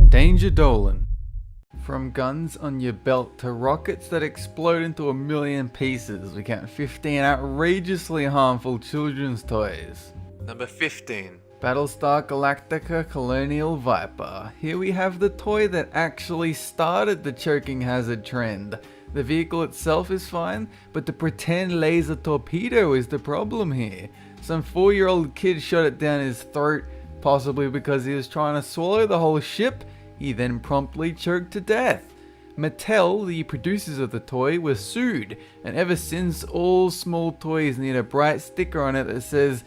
Danger Dolan. From guns on your belt to rockets that explode into a million pieces, we count 15 outrageously harmful children's toys. Number 15. Battlestar Galactica Colonial Viper. Here we have the toy that actually started the choking hazard trend. The vehicle itself is fine, but the pretend laser torpedo is the problem here. Some 4-year-old kid shot it down his throat, possibly because he was trying to swallow the whole ship. He then promptly choked to death. Mattel, the producers of the toy, were sued, and ever since all small toys need a bright sticker on it that says,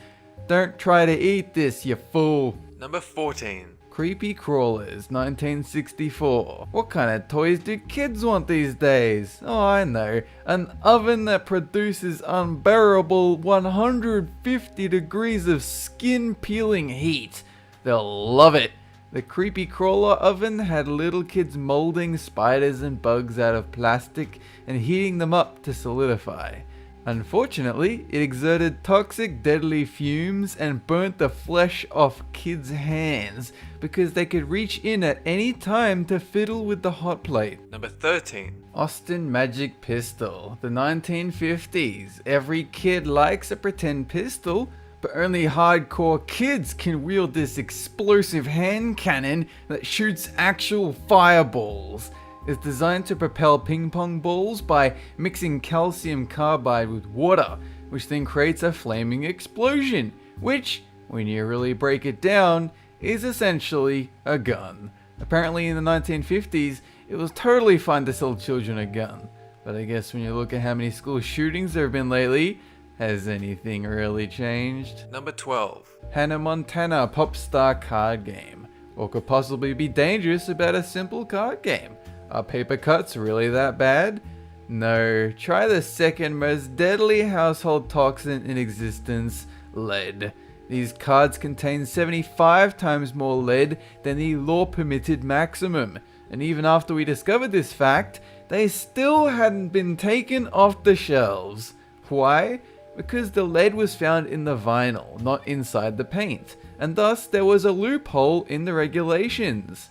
"Don't try to eat this, you fool." Number 14. Creepy Crawlers, 1964. What kind of toys do kids want these days? Oh, I know. An oven that produces unbearable 150 degrees of skin-peeling heat. They'll love it. The Creepy Crawler oven had little kids molding spiders and bugs out of plastic and heating them up to solidify. Unfortunately, it exerted toxic, deadly fumes and burnt the flesh off kids' hands because they could reach in at any time to fiddle with the hot plate. Number 13. Austin Magic Pistol, the 1950s. Every kid likes a pretend pistol, but only hardcore kids can wield this explosive hand cannon that shoots actual fireballs. It's designed to propel ping pong balls by mixing calcium carbide with water, which then creates a flaming explosion, which, when you really break it down, is essentially a gun. Apparently in the 1950s, it was totally fine to sell children a gun. But I guess when you look at how many school shootings there have been lately, has anything really changed? Number 12. Hannah Montana Pop Star Card Game. What could possibly be dangerous about a simple card game? Are paper cuts really that bad? No. Try the second most deadly household toxin in existence, lead. These cards contain 75 times more lead than the law-permitted maximum. And even after we discovered this fact, they still hadn't been taken off the shelves. Why? Because the lead was found in the vinyl, not inside the paint, and thus there was a loophole in the regulations.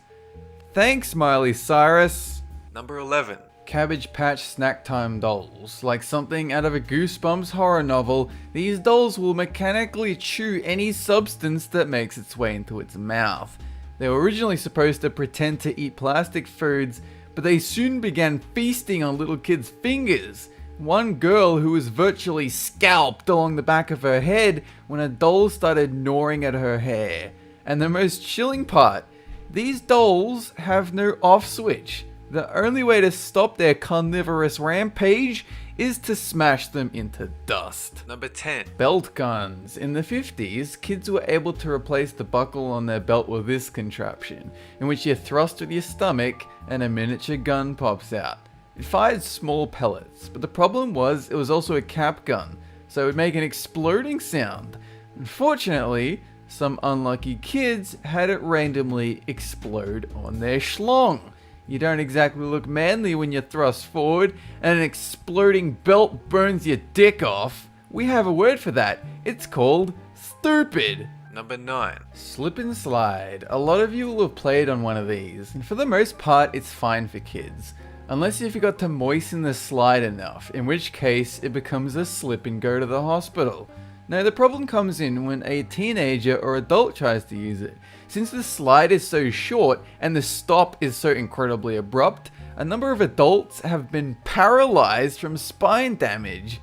Thanks, Miley Cyrus. Number 11. Cabbage Patch Snack Time Dolls. Like something out of a Goosebumps horror novel, these dolls will mechanically chew any substance that makes its way into its mouth. They were originally supposed to pretend to eat plastic foods, but they soon began feasting on little kids' fingers. One girl who was virtually scalped along the back of her head when a doll started gnawing at her hair. And the most chilling part, these dolls have no off switch. The only way to stop their carnivorous rampage is to smash them into dust. Number 10. Belt guns. In the 50s, kids were able to replace the buckle on their belt with this contraption, in which you thrust with your stomach and a miniature gun pops out. It fired small pellets, but the problem was it was also a cap gun, so it would make an exploding sound. Unfortunately, some unlucky kids had it randomly explode on their schlong. You don't exactly look manly when you thrust forward and an exploding belt burns your dick off. We have a word for that. It's called stupid. Number 9. Slip and slide. A lot of you will have played on one of these, and for the most part it's fine for kids. Unless you forgot to moisten the slide enough, in which case it becomes a slip and go to the hospital. Now the problem comes in when a teenager or adult tries to use it. Since the slide is so short and the stop is so incredibly abrupt, a number of adults have been paralyzed from spine damage.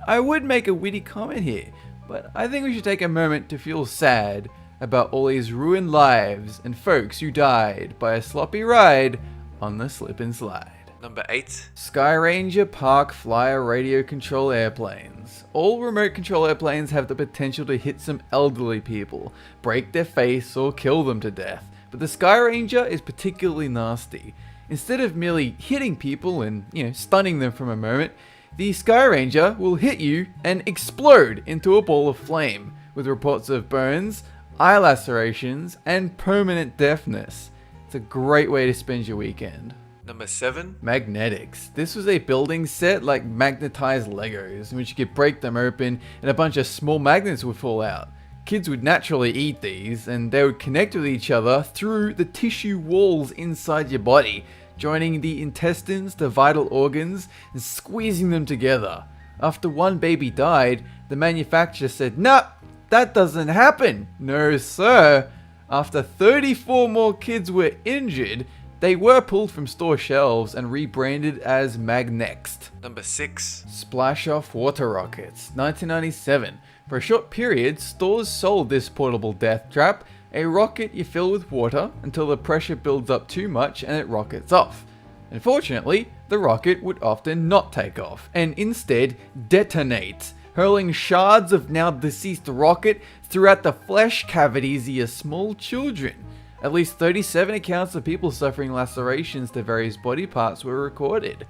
I would make a witty comment here, but I think we should take a moment to feel sad about all these ruined lives and folks who died by a sloppy ride on the slip and slide. Number 8. Sky Ranger Park Flyer Radio Control Airplanes. All remote control airplanes have the potential to hit some elderly people, break their face or kill them to death, but the Sky Ranger is particularly nasty. Instead of merely hitting people and, stunning them for a moment, the Sky Ranger will hit you and explode into a ball of flame, with reports of burns, eye lacerations, and permanent deafness. It's a great way to spend your weekend. Number 7. Magnetics. This was a building set like magnetized Legos, in which you could break them open and a bunch of small magnets would fall out. Kids would naturally eat these, and they would connect with each other through the tissue walls inside your body, joining the intestines to vital organs and squeezing them together. After one baby died, the manufacturer said, "Nah, that doesn't happen." No sir. After 34 more kids were injured, they were pulled from store shelves and rebranded as Magnext. Number 6. Splash off water rockets, 1997. For a short period, stores sold this portable death trap, a rocket you fill with water until the pressure builds up too much and it rockets off. Unfortunately, the rocket would often not take off and instead detonate, hurling shards of now deceased rocket throughout the flesh cavities of your small children. At least 37 accounts of people suffering lacerations to various body parts were recorded.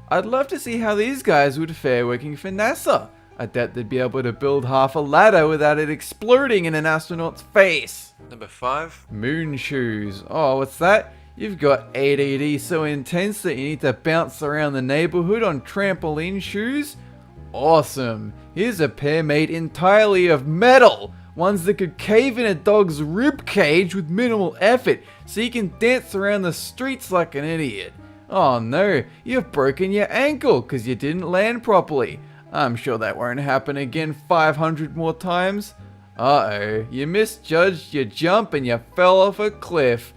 I'd love to see how these guys would fare working for NASA. I doubt they'd be able to build half a ladder without it exploding in an astronaut's face. Number 5. Moon shoes. Oh, what's that? You've got ADD so intense that you need to bounce around the neighborhood on trampoline shoes? Awesome. Here's a pair made entirely of metal. Ones that could cave in a dog's rib cage with minimal effort, so you can dance around the streets like an idiot. Oh no, you've broken your ankle because you didn't land properly. I'm sure that won't happen again 500 more times. Uh-oh, you misjudged your jump and you fell off a cliff.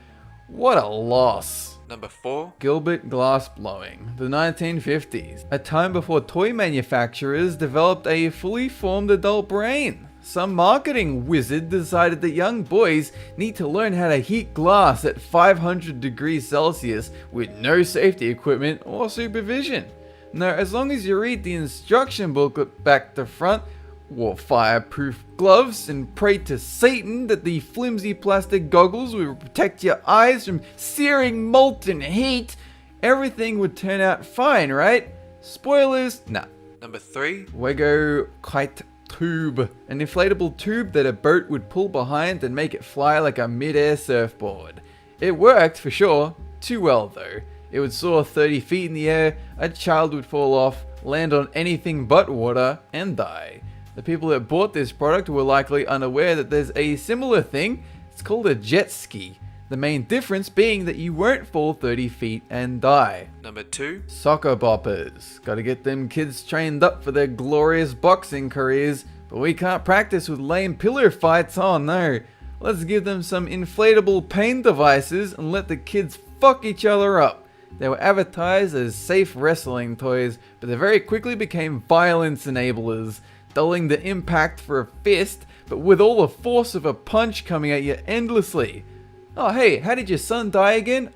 What a loss. Number 4. Gilbert glass blowing, the 1950s, a time before toy manufacturers developed a fully formed adult brain. Some marketing wizard decided that young boys need to learn how to heat glass at 500 degrees Celsius with no safety equipment or supervision. Now, as long as you read the instruction booklet back to front, wore fireproof gloves, and prayed to Satan that the flimsy plastic goggles would protect your eyes from searing molten heat, everything would turn out fine, right? Spoilers? Nah. Number 3. Wego kite tube, an inflatable tube that a boat would pull behind and make it fly like a mid-air surfboard. It worked for sure, too well though. It would soar 30 feet in the air, a child would fall off, land on anything but water, and die. The people that bought this product were likely unaware that there's a similar thing. It's called a jet ski. The main difference being that you won't fall 30 feet and die. Number 2. Soccer boppers. Gotta get them kids trained up for their glorious boxing careers, but we can't practice with lame pillar fights, oh no. Let's give them some inflatable pain devices and let the kids fuck each other up. They were advertised as safe wrestling toys, but they very quickly became violence enablers, dulling the impact for a fist, but with all the force of a punch coming at you endlessly. Oh hey, how did your son die again?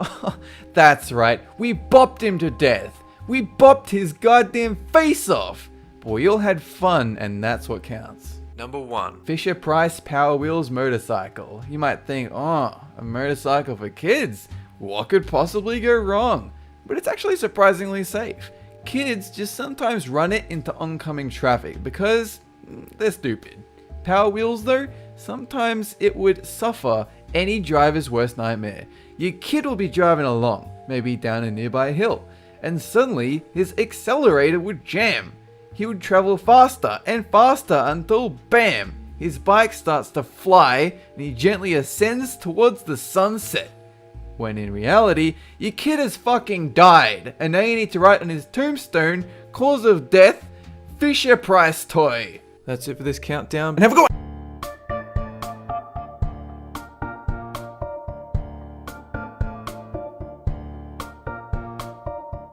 That's right, we bopped him to death. We bopped his goddamn face off. Boy, you all had fun, and that's what counts. Number 1. Fisher Price Power Wheels motorcycle. You might think, oh, a motorcycle for kids? What could possibly go wrong? But it's actually surprisingly safe. Kids just sometimes run it into oncoming traffic because they're stupid. Power Wheels though, sometimes it would suffer any driver's worst nightmare. Your kid will be driving along, maybe down a nearby hill, and suddenly his accelerator would jam. He would travel faster and faster until bam, his bike starts to fly and he gently ascends towards the sunset. When in reality, your kid has fucking died, and now you need to write on his tombstone, cause of death, Fisher Price toy. That's it for this countdown, and have a good one!